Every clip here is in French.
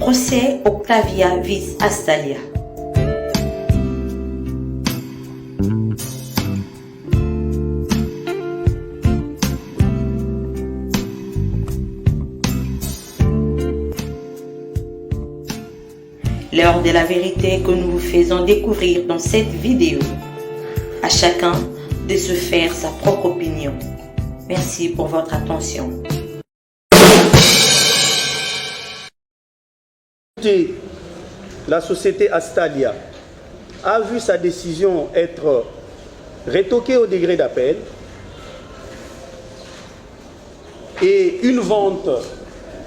Procès Octavia vs Astalia. L'heure de la vérité que nous vous faisons découvrir dans cette vidéo. À chacun de se faire sa propre opinion. Merci pour votre attention. La société Astalia a vu sa décision être rétoquée au degré d'appel et une vente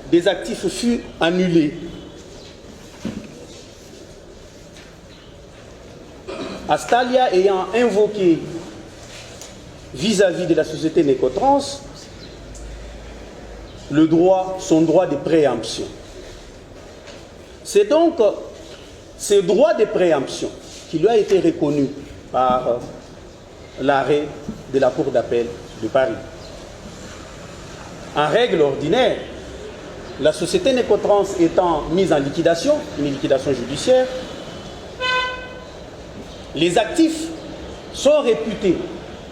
des actifs fut annulée. Astalia ayant invoqué vis-à-vis de la société Necotrans son droit de préemption. C'est donc ce droit de préemption qui lui a été reconnu par l'arrêt de la Cour d'appel de Paris. En règle ordinaire, la société Necotrans étant mise en liquidation, une liquidation judiciaire, les actifs sont réputés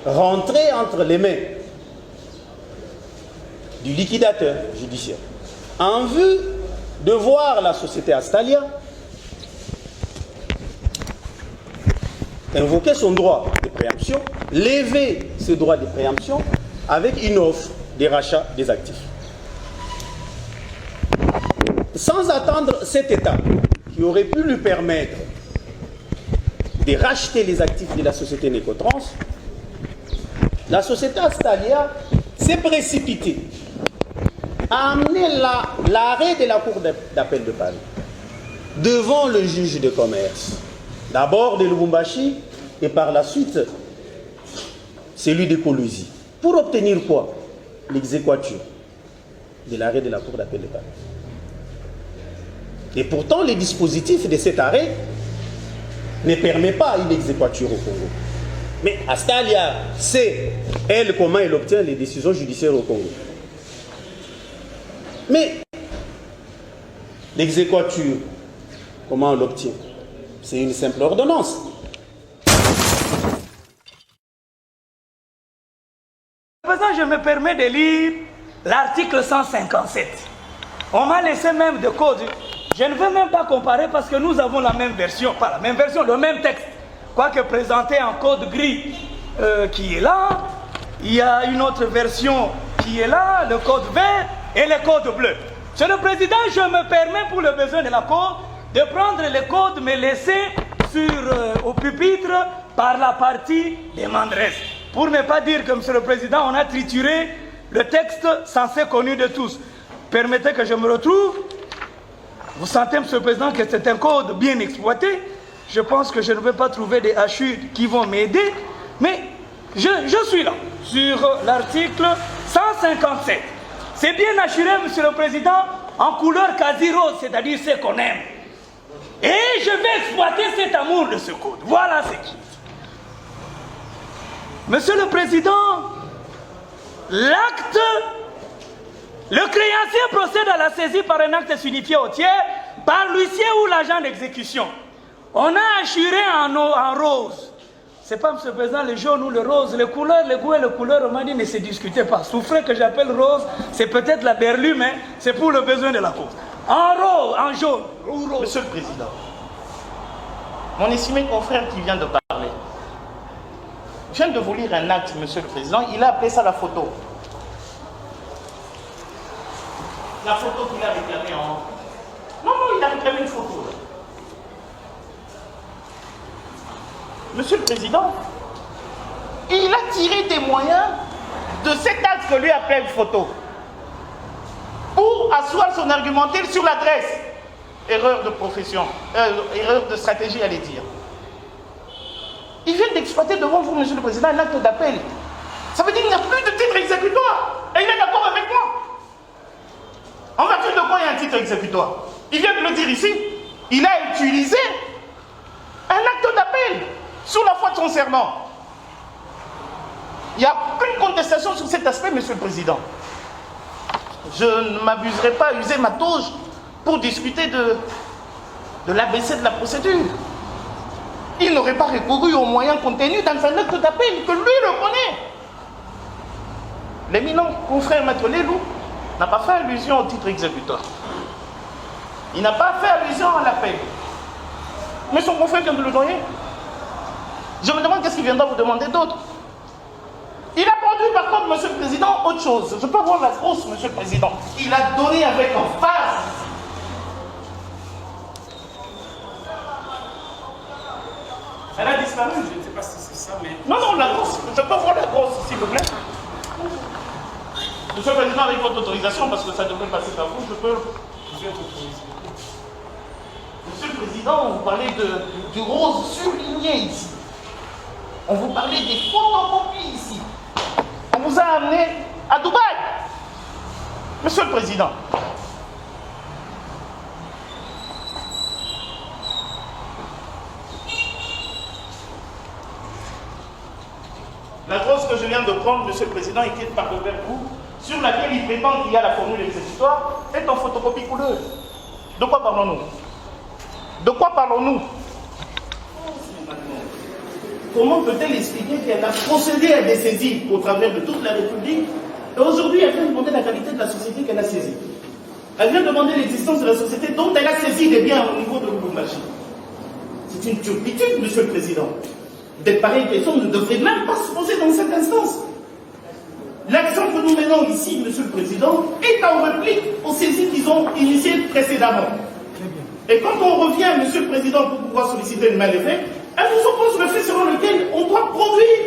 rentrer entre les mains du liquidateur judiciaire en vue de voir la société Astalia invoquer son droit de préemption, lever ce droit de préemption avec une offre de rachat des actifs. Sans attendre cette étape qui aurait pu lui permettre de racheter les actifs de la société Necotrans, la société Astalia s'est précipitée à amener l'arrêt de la Cour d'appel de Paris devant le juge de commerce, d'abord de Lubumbashi et par la suite celui de Colosie, pour obtenir quoi? L'exéquatur de l'arrêt de la Cour d'appel de Paris. Et pourtant, le dispositif de cet arrêt ne permet pas une exéquature au Congo. Mais Astalia sait, elle, comment elle obtient les décisions judiciaires au Congo. Mais l'exéquature, comment on l'obtient? C'est une simple ordonnance. Je me permets de lire l'article 157. On m'a laissé même de code. Je ne veux même pas comparer parce que nous avons la même version, pas la même version, le même texte. Quoique présenté en code gris qui est là, il y a une autre version qui est là, le code vert et le code bleu. Monsieur le Président, je me permets pour le besoin de la Cour de prendre les codes mais laissés au pupitre par la partie des mandresses. Pour ne pas dire que, Monsieur le Président, on a trituré le texte censé connu de tous. Permettez que je me retrouve. Vous sentez, Monsieur le Président, que c'est un code bien exploité. Je pense que je ne vais pas trouver des hachures qui vont m'aider. Mais je suis là, sur l'article 157. C'est bien assuré, Monsieur le Président, en couleur quasi rose, c'est-à-dire ce qu'on aime. Et je vais exploiter cet amour de ce code. Voilà ce qui est. Monsieur le Président, l'acte, le créancier procède à la saisie par un acte signifié au tiers par l'huissier ou l'agent d'exécution. On a assuré en rose. C'est pas, Monsieur le Président, le jaune ou le rose, les couleurs, les goûts et les couleurs, on m'a dit ne se discutez pas. Souffrez que j'appelle rose, c'est peut-être la berlue, mais c'est pour le besoin de la cause. En rose, en jaune ou rose. Monsieur le Président, mon estimé confrère qui vient de parler, je viens de vous lire un acte, Monsieur le Président, il a appelé ça la photo. La photo qu'il a réclamée en... Non, il a réclamé une photo. Là. Monsieur le Président, il a tiré des moyens de cet acte que lui appelle photo pour asseoir son argumentaire sur l'adresse. Erreur de profession, erreur de stratégie, allez dire. Il vient d'exploiter devant vous, Monsieur le Président, un acte d'appel. Ça veut dire qu'il n'y a plus de titre exécutoire. Et il est d'accord avec moi. En vertu de quoi il y a un titre exécutoire? Il vient de le dire ici. Il a utilisé un acte d'appel sous la foi de son serment. Il n'y a aucune contestation sur cet aspect, Monsieur le Président. Je ne m'abuserai pas à user ma touche pour discuter de l'ABC de la procédure. Il n'aurait pas recouru aux moyens contenus dans un acte d'appel que lui reconnaît. L'éminent confrère Maître Lelou n'a pas fait allusion au titre exécuteur. Il n'a pas fait allusion à l'appel. Mais son confrère vient de le donner. Je me demande qu'est-ce qu'il viendra vous demander d'autre. Il a produit par contre, Monsieur le Président, autre chose. Je peux voir la grosse, Monsieur le Président. Il a donné avec emphase. Elle a disparu. Je ne sais pas si c'est ça, mais... Non, non, la grosse. Je peux voir la grosse, s'il vous plaît. Monsieur le Président, avec votre autorisation, parce que ça devrait passer par vous, je peux... Vous êtes autorisé. Monsieur le Président, vous parlez du rose surligné ici. On vous parlait des photocopies ici. On vous a amené à Dubaï. Monsieur le Président. La grosse que je viens de prendre, Monsieur le Président, et qui est par vers vous, sur laquelle il prétend qu'il y a la formule exécutoire, est en photocopie couleuse. De quoi parlons-nous? De quoi parlons-nous? Comment peut-elle expliquer qu'elle a procédé à des saisies au travers de toute la République et aujourd'hui elle vient demander la qualité de la société qu'elle a saisie? Elle vient demander l'existence de la société dont elle a saisi des biens au niveau de Lubumbashi. C'est une turpitude, Monsieur le Président. De pareilles questions ne devraient même pas se poser dans cette instance. L'action que nous menons ici, Monsieur le Président, est en réplique aux saisies qu'ils ont initiées précédemment. Et quand on revient, Monsieur le Président, pour pouvoir solliciter une main levée, elle nous oppose le fait selon lequel on doit produire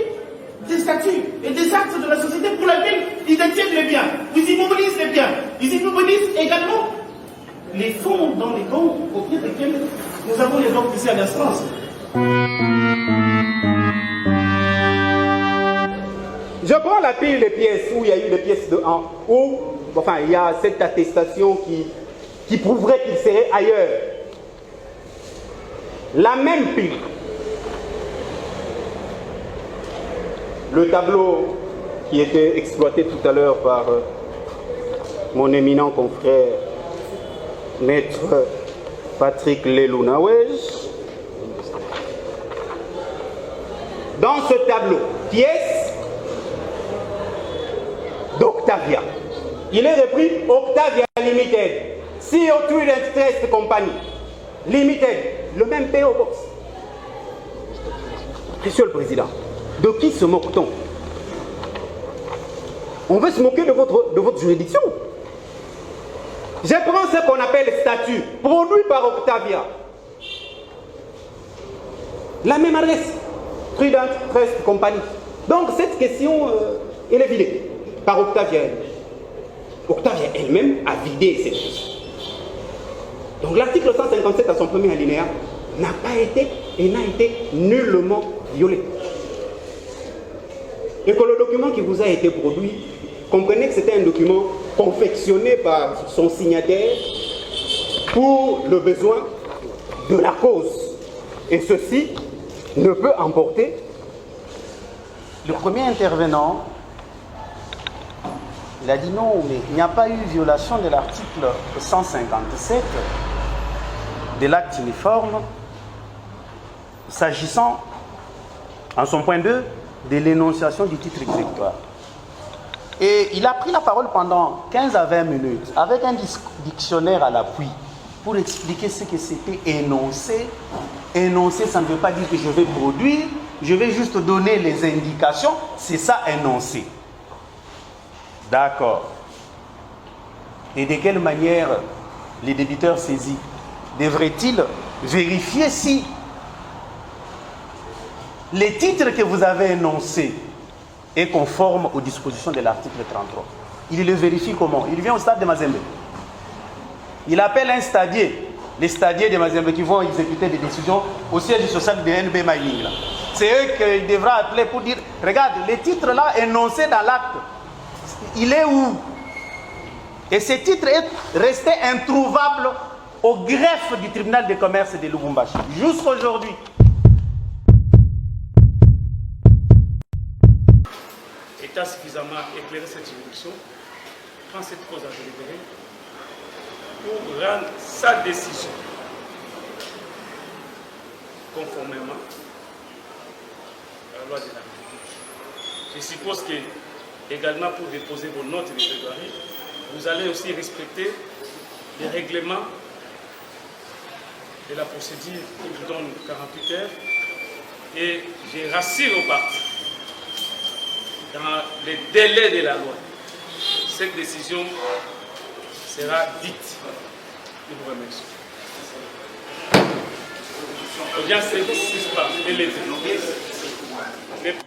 des statuts et des actes de la société pour lesquels ils détiennent les biens. Ils immobilisent les biens. Ils immobilisent également les fonds dans les comptes auprès desquels nous avons les ordres ici à l'instance. Je prends la pile des pièces où il y a eu des pièces de 1, où enfin, il y a cette attestation qui prouverait qu'il serait ailleurs. La même pile. Le tableau qui était exploité tout à l'heure par mon éminent confrère, Maître Patrick Lelou Nawej. Dans ce tableau, pièce d'Octavia. Il est repris Octavia Limited, CO2 Trust Company Limited, le même PO Box. Monsieur le Président, de qui se moque-t-on? On veut se moquer de votre juridiction. Je prends ce qu'on appelle statut, produit par Octavia. La même adresse, Prudent Trust Company. Donc cette question, elle est vidée par Octavia. Octavia elle-même a vidé cette question. Donc l'article 157 à son premier alinéa n'a pas été et n'a été nullement violé. Et que le document qui vous a été produit, comprenez que c'était un document confectionné par son signataire pour le besoin de la cause. Et ceci ne peut emporter. Le premier intervenant, il a dit non, mais il n'y a pas eu violation de l'article 157 de l'acte uniforme s'agissant, en son point 2, de l'énonciation du titre exécutoire. Et il a pris la parole pendant 15 à 20 minutes avec un dictionnaire à l'appui pour expliquer ce que c'était énoncé. Énoncer, ça ne veut pas dire que je vais produire, je vais juste donner les indications, c'est ça énoncer. D'accord. Et de quelle manière les débiteurs saisis devraient-ils vérifier si les titres que vous avez énoncés est conforme aux dispositions de l'article 33? Il le vérifie comment? Il vient au stade de Mazembe. Il appelle un stadier, les stadiers de Mazembe qui vont exécuter des décisions au siège social de NB Mining. C'est eux qu'il devra appeler pour dire, regarde, les titres là énoncés dans l'acte, il est où? Et ce titre est resté introuvable au greffe du tribunal de commerce de Lubumbashi jusqu'à aujourd'hui. État suffisamment éclairé cette juridiction, prend cette cause à délibérer pour rendre sa décision conformément à la loi de la République. Je suppose que, également pour déposer vos notes de plaidoirie, vous allez aussi respecter les règlements de la procédure qui vous donne 48 heures. Et je rassure aux parties, dans les délais de la loi, cette décision sera dite. Je vous remercie.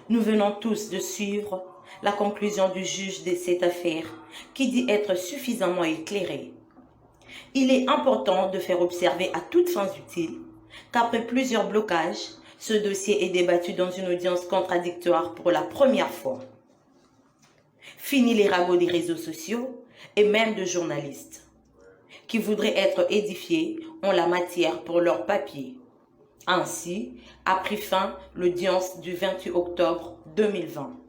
Nous venons tous de suivre la conclusion du juge de cette affaire qui dit être suffisamment éclairée. Il est important de faire observer à toutes fins utiles qu'après plusieurs blocages, ce dossier est débattu dans une audience contradictoire pour la première fois. Fini les ragots des réseaux sociaux et même de journalistes qui voudraient être édifiés en la matière pour leurs papiers. Ainsi a pris fin l'audience du 28 octobre 2020.